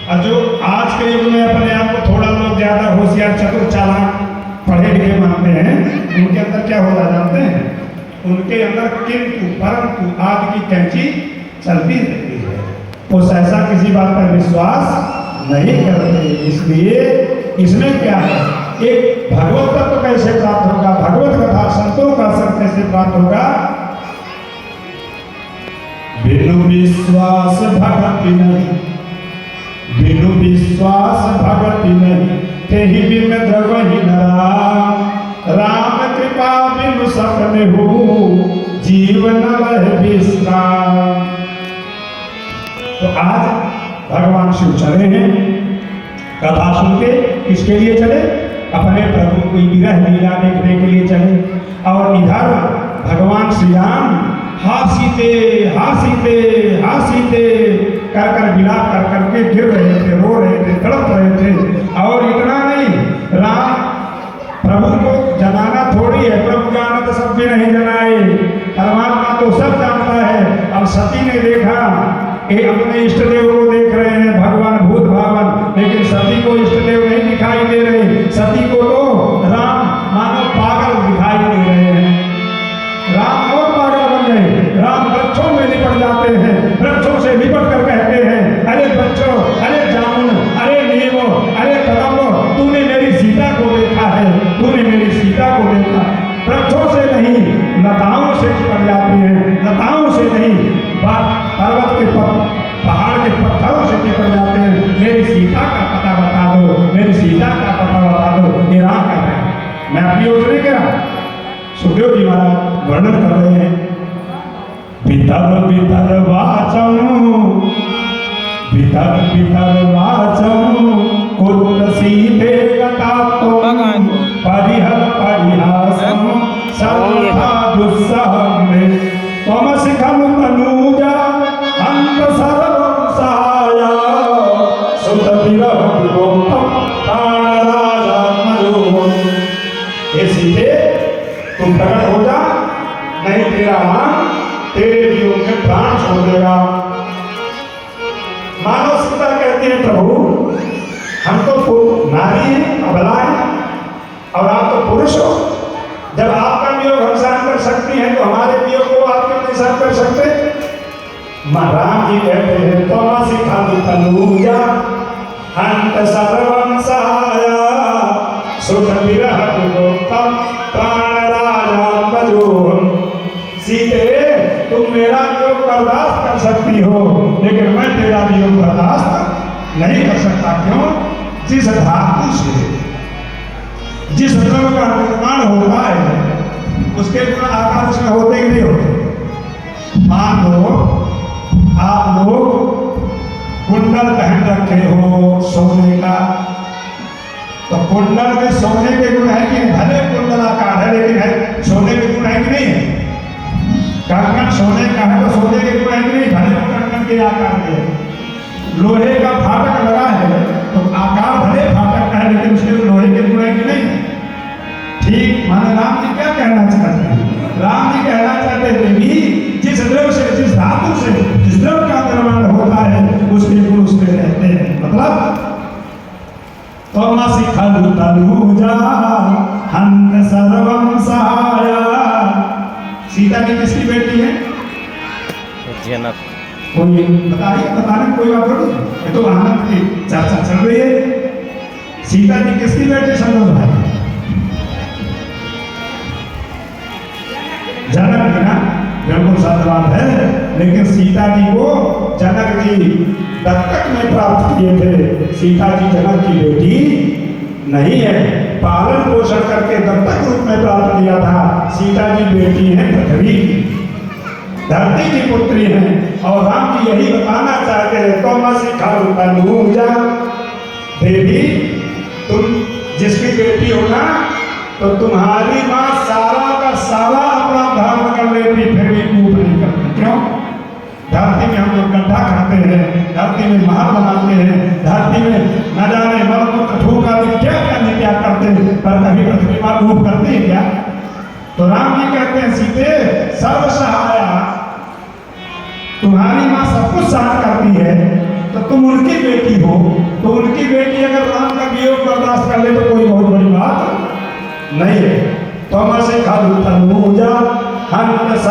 और जो आज के युग में अपने आप को थोड़ा लोग ज्यादा होशियार चतुर चालाक पढ़े लिखे मानते हैं, उनके अंदर क्या होता जानते हैं? उनके अंदर किंतु परंतु आदि की कैंची चलती रहती है। वो सहसा किसी बात पर विश्वास नहीं करते। इसलिए इसमें क्या है, एक भगवत तत्व कैसे प्राप्त होगा, भगवत कथा संतों का संग कैसे प्राप्त होगा? बिनु विश्वास भक्ति नहीं, बिनु विश्वास भक्ति नहीं, तेहि बिन द्रवहि नरा। राम कृपा बिनु सपने हो, जीवन लह विश्राम। तो आज भगवान शिव चले हैं, कथा सुन के किसके लिए चले? अपने प्रभु की विरह लीला देखने के लिए चले। और इधर भगवान श्री राम हासीते हासीते हासीते कर कर विलाप कर करके गिर रहे थे, रो रहे थे, तड़प रहे थे। और इतना नहीं, राम प्रभु को जनाना थोड़ी है, प्रभु जाना तो सब भी नहीं जनाए, परमात्मा तो सब जानता है। अब सती ने देखा, ये अपने इष्ट देव को देख रहे हैं, भगवान भूत भावन, लेकिन सती को इष्ट देव नहीं दिखाई दे रहे। सती को तो राम मानो पागल दिखाई दे रहे हैं। राम और पागल बन गए। राम वृक्षों में लिपट जाते हैं, वृक्षों से लिपट कर कहते हैं, अरे बच्चों, अरे जामुन, अरे नीमो, अरे कदम्बो, तूने मेरी सीता को देखा है, तूने मेरी सीता को देखा। वृक्षों से नहीं, लताओं से चिपट जाती है, लताओं से नहीं, पर्वत के पहाड़ के पत्थरों से चिपट जाते हैं। मेरी सीता का पता बता दो, मेरी सीता का पता बता दो। ये राम कह रहे हैं, मैं अपनी ओर नहीं कह रहा। सुखदेव जी महाराज वर्णन कर रहे हैं, भीतर भीतर वाचम, भीतर भीतर वाचम, कुरुसीते गतातो परिहर परिहासम सर्वथा दुस्सहमे त्वमसि खलु तनूजा अंत सर्वं सहाया सुत विरह विभोक्तम प्राणराजात्मयो। हे सीते, तुम प्रकट हो जा, नहीं तेरा राम तेरे वियोग में प्राण छोड़ देगा। मानव सीता कहती है, प्रभु हम तो नारी हैं, अबला हैं, और आप तो पुरुष हो। जब आपका वियोग हम सहन कर सकती हैं, तो हमारे वियोग को आप क्यों नहीं सहन कर सकते? राम जी कहते हैं, त्वमसि खलु तनूजा अंत सर्वं सहाया सुख विरह विभोक्तम प्राणराजात्मजो। सीते, तुम मेरा वियोग बर्दाश्त कर सकती हो, लेकिन मैं तेरा वियोग बर्दाश्त नहीं कर सकता। क्यों? जिस धातु से जिस द्रव्य का निर्माण होता है, उसके गुण आकार उसमें होते कि नहीं होते? मान लो आप लोग कुंडल पहन रखे हो सोने का, तो कुंडल में सोने के गुण है कि भले कुंडल आकार है, लेकिन है सोने के गुण है कि नहीं है? कंगन सोने का है तो सोने के गुण है कि नहीं? भले कंगन के आकार के। लोहे का फाटक लगा है तो आकार भले फाटक का है, लेकिन उसके लोहे के गुण है कि नहीं? ठीक माने राम जी क्या कहना चाहते हैं? राम जी कहना चाहते हैं कि जिस द्रव्य से, जिस धातु से, जिस द्रव्य का निर्माण होता है, उसके गुण उसमें रहते हैं। मतलब त्वमसि खलु तनूजा अंत सर्वं सहाया। सीता की किसकी बेटी है? जनक। कोई बताइए, बताने कोई बात थोड़ी है, ये तो आनंद की चर्चा चल रही है। सीता की किसकी बेटी? संतोष भाई जनक की ना, बिल्कुल सत्यवाद है। लेकिन सीता जी को जनक जी दत्तक में प्राप्त किए थे। सीता जी जनक की बेटी नहीं है, पालन पोषण करके दत्तक रूप में प्राप्त किया था। सीता जी बेटी है पृथ्वी की, धरती की पुत्री है। और राम जी यही बताना चाहते हैं, त्वमसि खलु तनूजा। देवी, तुम जिसकी बेटी हो ना, तो तुम्हारी माँ सारा का सारा अपना धर्म कर लेती, फिर भी कूप नहीं करती। क्यों? धरती में हम लोग गड्ढा खाते हैं, धरती में महल बनाते हैं, धरती में न जाने मलमूत्र थूक आदि क्या क्या करते हैं, पर कभी पृथ्वी माँ कूप करती है क्या? तो राम जी कहते हैं, सीते सर्व सहाया, तुम्हारी माँ सब कुछ सहन करती है, तो तुम उनकी बेटी हो, तो उनकी बेटी अगर राम का वियोग बर्दाश्त कर ले तो कोई बहुत बड़ी बात नहीं है। थॉमस खालू थलूजा हंत